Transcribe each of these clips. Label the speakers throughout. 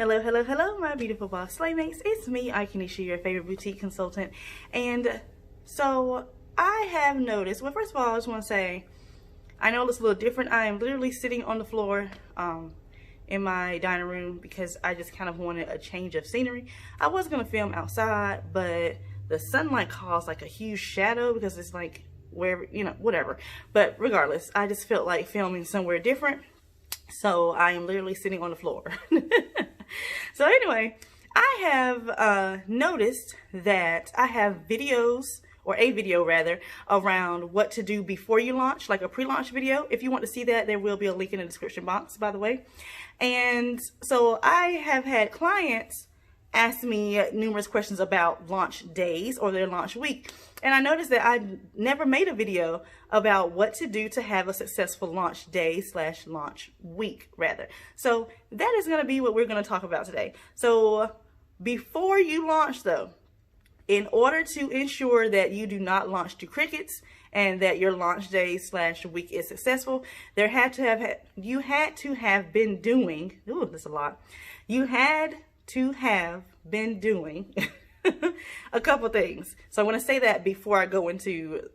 Speaker 1: Hello, hello, hello, my beautiful boss slaymates. It's me, Akenisha, your favorite boutique consultant. And so I have noticed, well, first of all, I just want to say, I know it's a little different. I am literally sitting on the floor in my dining room because I just kind of wanted a change of scenery. I was going to film outside, but the sunlight caused like a huge shadow because it's like wherever, you know, whatever. But regardless, I just felt like filming somewhere different. So I am literally sitting on the floor. So anyway, I have noticed that I have videos, or a video rather, around what to do before you launch, like a pre-launch video. If you want to see that, there will be a link in the description box, by the way. And so I have had clients ask me numerous questions about launch days or their launch week. And I noticed that I never made a video about what to do to have a successful launch day / launch week rather. So that is going to be what we're going to talk about today. So before you launch though, in order to ensure that you do not launch to crickets and that your launch day / week is successful, you had to have been doing, ooh, that's a lot. You had to have been doing a couple things. So I want to say that before I go into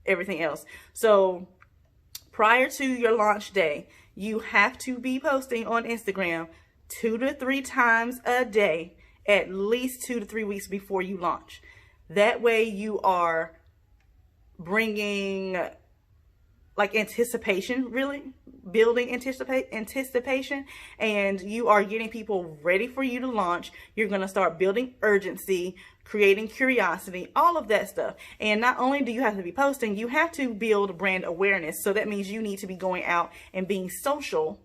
Speaker 1: everything else. So prior to your launch day, you have to be posting on Instagram 2 to 3 times a day, at least 2 to 3 weeks before you launch. That way you are bringing like anticipation, really building anticipation, and you are getting people ready for you to launch. You're going to start building urgency, creating curiosity, all of that stuff. And not only do you have to be posting, you have to build brand awareness. So that means you need to be going out and being social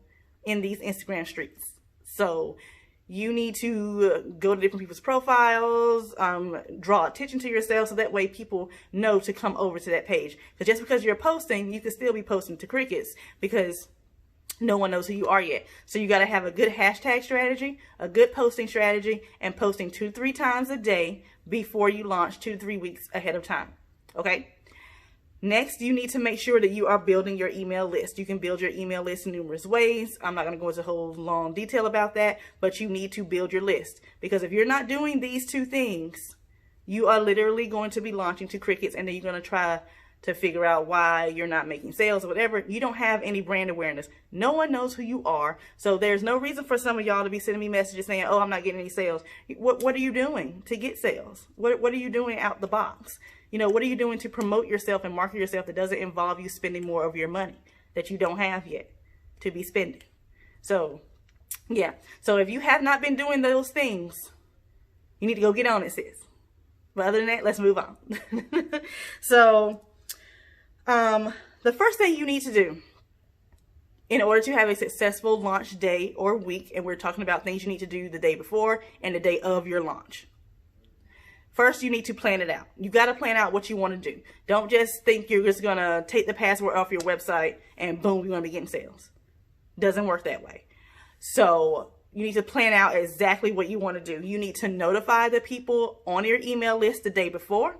Speaker 1: in these Instagram streets. So you need to go to different people's profiles, draw attention to yourself, so that way people know to come over to that page. Because just because you're posting, you can still be posting to crickets because no one knows who you are yet. So you got to have a good hashtag strategy, a good posting strategy, and posting 2 to 3 times a day before you launch, 2 to 3 weeks ahead of time. Okay? Next, you need to make sure that you are building your email list. You can build your email list in numerous ways. I'm not going to go into a whole long detail about that, but you need to build your list. Because if you're not doing these 2 things, you are literally going to be launching to crickets, and then you're going to try to figure out why you're not making sales or whatever. You don't have any brand awareness. No one knows who you are. So there's no reason for some of y'all to be sending me messages saying, oh, I'm not getting any sales. What are you doing to get sales? What are you doing out the box? You know, what are you doing to promote yourself and market yourself that doesn't involve you spending more of your money that you don't have yet to be spending? So, yeah. So if you have not been doing those things, you need to go get on it, sis. But other than that, let's move on. So, the first thing you need to do in order to have a successful launch day or week, and we're talking about things you need to do the day before and the day of your launch. First, you need to plan it out. You got to plan out what you want to do. Don't just think you're just going to take the password off your website and boom, you're going to be getting sales. Doesn't work that way. So you need to plan out exactly what you want to do. You need to notify the people on your email list the day before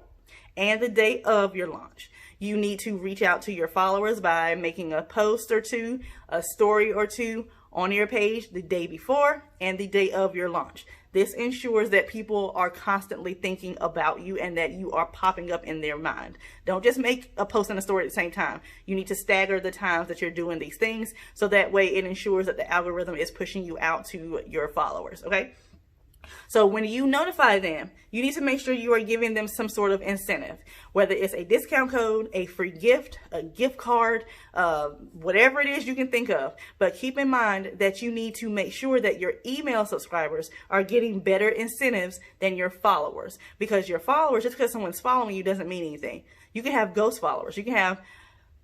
Speaker 1: and the day of your launch. You need to reach out to your followers by making a post or 2, a story or 2 on your page the day before and the day of your launch. This ensures that people are constantly thinking about you and that you are popping up in their mind. Don't just make a post and a story at the same time. You need to stagger the times that you're doing these things, so that way it ensures that the algorithm is pushing you out to your followers, okay? So when you notify them, you need to make sure you are giving them some sort of incentive, whether it's a discount code, a free gift, a gift card, whatever it is you can think of. But keep in mind that you need to make sure that your email subscribers are getting better incentives than your followers, because your followers, just because someone's following you doesn't mean anything. You can have ghost followers. You can have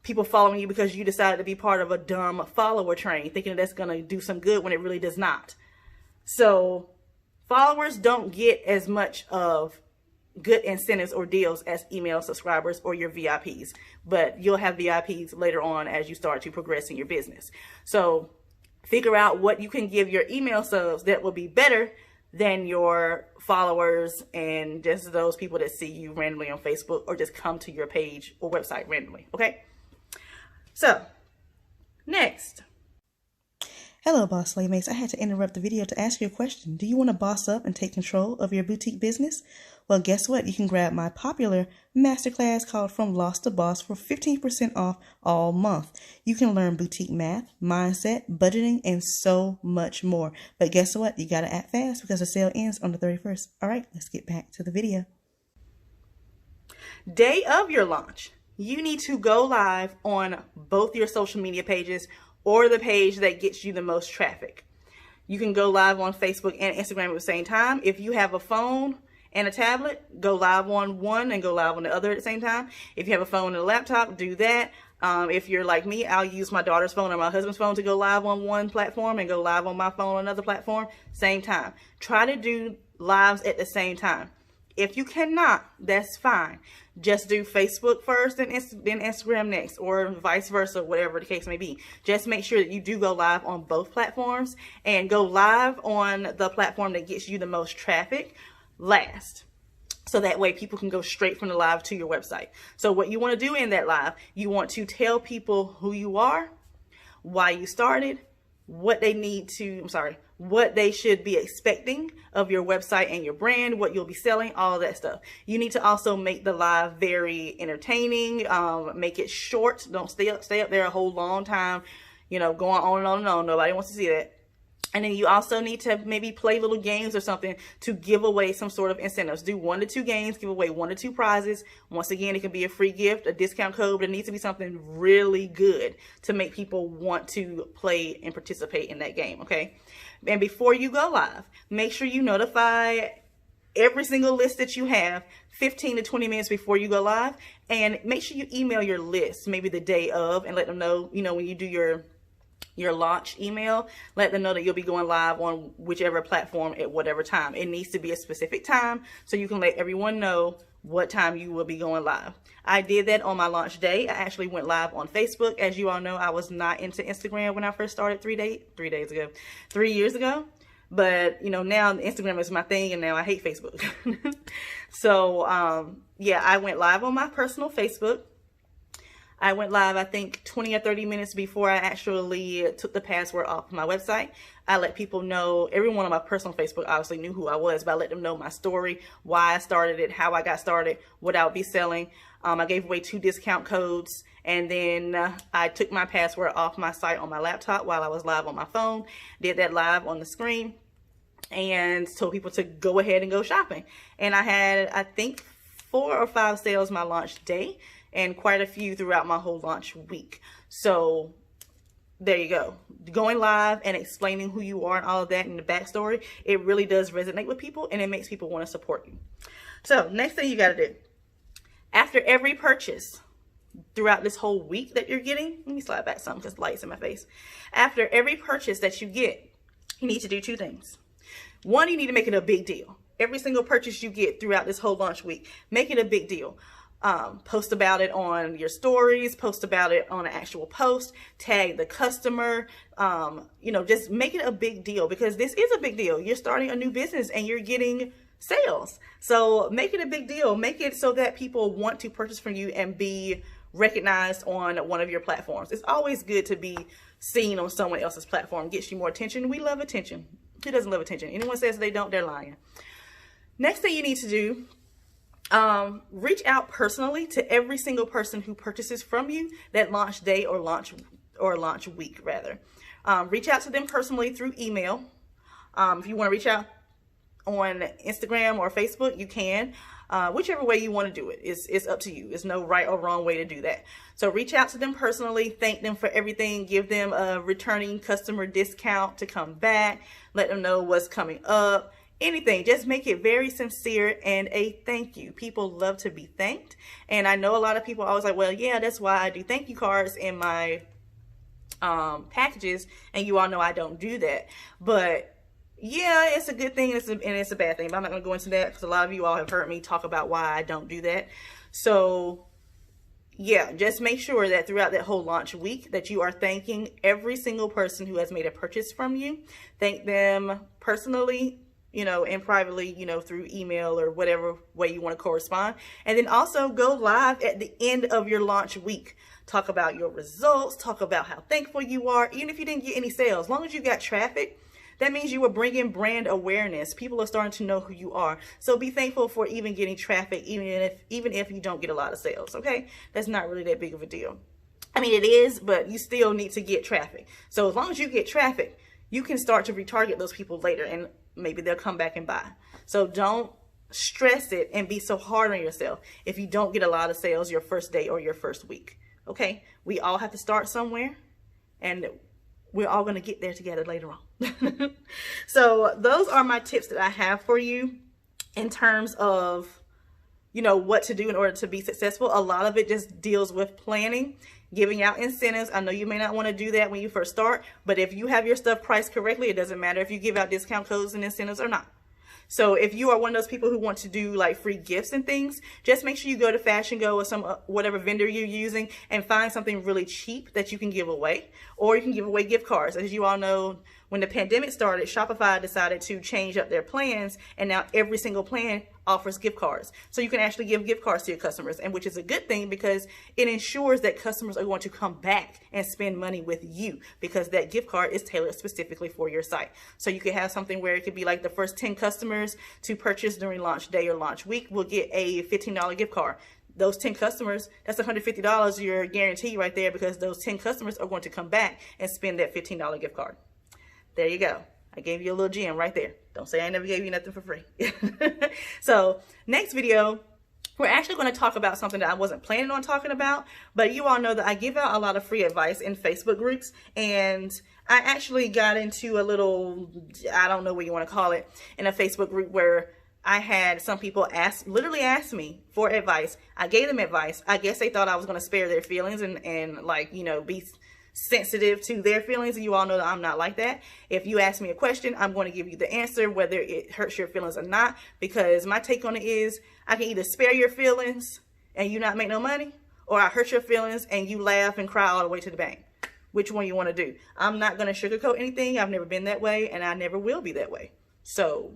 Speaker 1: people following you because you decided to be part of a dumb follower train, thinking that's going to do some good when it really does not. So followers don't get as much of good incentives or deals as email subscribers or your VIPs, but you'll have VIPs later on as you start to progress in your business. So figure out what you can give your email subs that will be better than your followers and just those people that see you randomly on Facebook or just come to your page or website randomly. Okay. So next. Hello, Boss Playmates. I had to interrupt the video to ask you a question. Do you want to boss up and take control of your boutique business? Well, guess what? You can grab my popular masterclass called From Lost to Boss for 15% off all month. You can learn boutique math, mindset, budgeting, and so much more. But guess what? You got to act fast because the sale ends on the 31st. All right, let's get back to the video. Day of your launch, you need to go live on both your social media pages or the page that gets you the most traffic. You can go live on Facebook and Instagram at the same time. If you have a phone and a tablet, go live on one and go live on the other at the same time. If you have a phone and a laptop, do that. If you're like me, I'll use my daughter's phone or my husband's phone to go live on one platform and go live on my phone on another platform, same time. Try to do lives at the same time. If you cannot, that's fine. Just do Facebook first and then Instagram next, or vice versa, whatever the case may be. Just make sure that you do go live on both platforms and go live on the platform that gets you the most traffic last. So that way people can go straight from the live to your website. So what you want to do in that live, you want to tell people who you are, why you started, what they should be expecting of your website and your brand, what you'll be selling, all of that stuff. You need to also make the live very entertaining, make it short. Don't stay up there a whole long time, going on and on and on. Nobody wants to see that. And then you also need to maybe play little games or something to give away some sort of incentives. Do 1 to 2 games, give away 1 to 2 prizes. Once again, it can be a free gift, a discount code, but it needs to be something really good to make people want to play and participate in that game, okay? And before you go live, make sure you notify every single list that you have 15 to 20 minutes before you go live. And make sure you email your list maybe the day of and let them know, when you do your launch email, let them know that you'll be going live on whichever platform at whatever time. It needs to be a specific time so you can let everyone know what time you will be going live. I did that on my launch day. I actually went live on Facebook. As you all know, I was not into Instagram when I first started 3 years ago. But, now Instagram is my thing and now I hate Facebook. So, yeah, I went live on my personal Facebook. I went live, I think, 20 or 30 minutes before I actually took the password off my website. I let people know, everyone on my personal Facebook obviously knew who I was, but I let them know my story, why I started it, how I got started, what I would be selling. I gave away 2 discount codes, and then I took my password off my site on my laptop while I was live on my phone, did that live on the screen, and told people to go ahead and go shopping. And I had, I think, 4 or 5 sales my launch day, and quite a few throughout my whole launch week. So there you go. Going live and explaining who you are and all of that in the backstory, it really does resonate with people and it makes people want to support you. So next thing you got to do, after every purchase throughout this whole week that you're getting, let me slide back some because the light's in my face. After every purchase that you get, you need to do 2 things. 1, you need to make it a big deal. Every single purchase you get throughout this whole launch week, make it a big deal. Post about it on your stories, post about it on an actual post, tag the customer, just make it a big deal because this is a big deal. You're starting a new business and you're getting sales. So make it a big deal. Make it so that people want to purchase from you and be recognized on one of your platforms. It's always good to be seen on someone else's platform. It gets you more attention. We love attention. Who doesn't love attention? Anyone says they don't, they're lying. Next thing you need to do, reach out personally to every single person who purchases from you that launch day or launch week rather. Reach out to them personally through email. If you want to reach out on Instagram or Facebook, you can. Whichever way you want to do it, it's up to you. There's no right or wrong way to do that. So reach out to them personally, thank them for everything, give them a returning customer discount to come back, let them know what's coming up. Anything, just make it very sincere and a thank you. People love to be thanked. And I know a lot of people are always like, well, yeah, that's why I do thank you cards in my packages. And you all know I don't do that. But yeah, it's a good thing and it's a bad thing. But I'm not going to go into that because a lot of you all have heard me talk about why I don't do that. So yeah, just make sure that throughout that whole launch week that you are thanking every single person who has made a purchase from you. Thank them personally. you know, and privately, you know, through email or whatever way you want to correspond. And then also go live at the end of your launch week. Talk about your results, talk about how thankful you are, even if you didn't get any sales. As long as you got traffic, that means you were bringing brand awareness. People are starting to know who you are. So be thankful for even getting traffic, even if you don't get a lot of sales, okay? That's not really that big of a deal. I mean, it is, but you still need to get traffic. So as long as you get traffic, you can start to retarget those people later, and maybe they'll come back and buy. So don't stress it and be so hard on yourself if you don't get a lot of sales your first day or your first week. Okay, we all have to start somewhere, and we're all going to get there together later on. So those are my tips that I have for you in terms of, you know, what to do in order to be successful. A lot of it just deals with planning, giving out incentives. I know you may not want to do that when you first start, but if you have your stuff priced correctly, it doesn't matter if you give out discount codes and incentives or not. So if you are one of those people who want to do like free gifts and things, just make sure you go to Fashion Go or some whatever vendor you're using and find something really cheap that you can give away. Or you can give away gift cards. As you all know, when the pandemic started, Shopify decided to change up their plans, and now every single plan offers gift cards. So you can actually give gift cards to your customers, and which is a good thing because it ensures that customers are going to come back and spend money with you because that gift card is tailored specifically for your site. So you could have something where it could be like the first 10 customers to purchase during launch day or launch week will get a $15 gift card. Those 10 customers, that's $150 your guarantee right there, because those 10 customers are going to come back and spend that $15 gift card. There you go. I gave you a little gem right there. Don't say I never gave you nothing for free. So next video, we're actually going to talk about something that I wasn't planning on talking about, but you all know that I give out a lot of free advice in Facebook groups, and I actually got into a little, I don't know what you want to call it, in a Facebook group where I had some people literally ask me for advice. I gave them advice. I guess they thought I was going to spare their feelings and like, you know, be sensitive to their feelings, and you all know that I'm not like that. If you ask me a question, I'm going to give you the answer whether it hurts your feelings or not, because my take on it is I can either spare your feelings and you not make no money, or I hurt your feelings and you laugh and cry all the way to the bank. Which one you want to do? I'm not going to sugarcoat anything. I've never been that way, and I never will be that way. So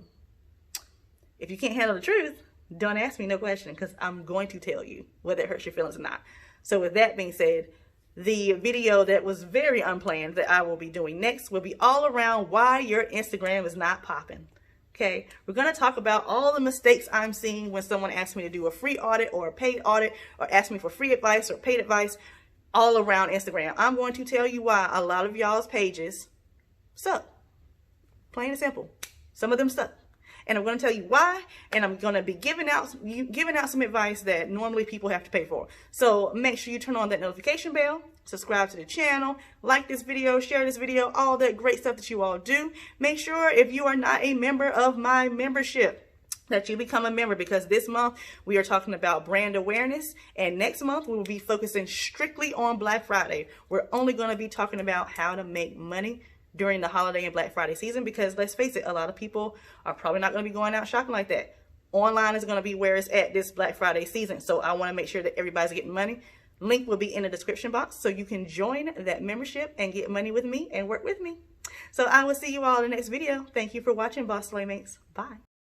Speaker 1: if you can't handle the truth, don't ask me no question, because I'm going to tell you whether it hurts your feelings or not. So with that being said, the video that was very unplanned that I will be doing next will be all around why your Instagram is not popping. Okay, we're going to talk about all the mistakes I'm seeing when someone asks me to do a free audit or a paid audit, or ask me for free advice or paid advice all around Instagram. I'm going to tell you why a lot of y'all's pages suck. Plain and simple. Some of them suck. And I'm going to tell you why, and I'm going to be giving out some advice that normally people have to pay for. So make sure you turn on that notification bell, subscribe to the channel, like this video, share this video, all that great stuff that you all do. Make sure if you are not a member of my membership that you become a member, because this month we are talking about brand awareness, and next month we will be focusing strictly on Black Friday. We're only going to be talking about how to make money during the holiday and Black Friday season, because let's face it, a lot of people are probably not going to be going out shopping like that. Online is going to be where it's at this Black Friday season. So I want to make sure that everybody's getting money. Link will be in the description box so you can join that membership and get money with me and work with me. So I will see you all in the next video. Thank you for watching, Boss Playmates. Bye.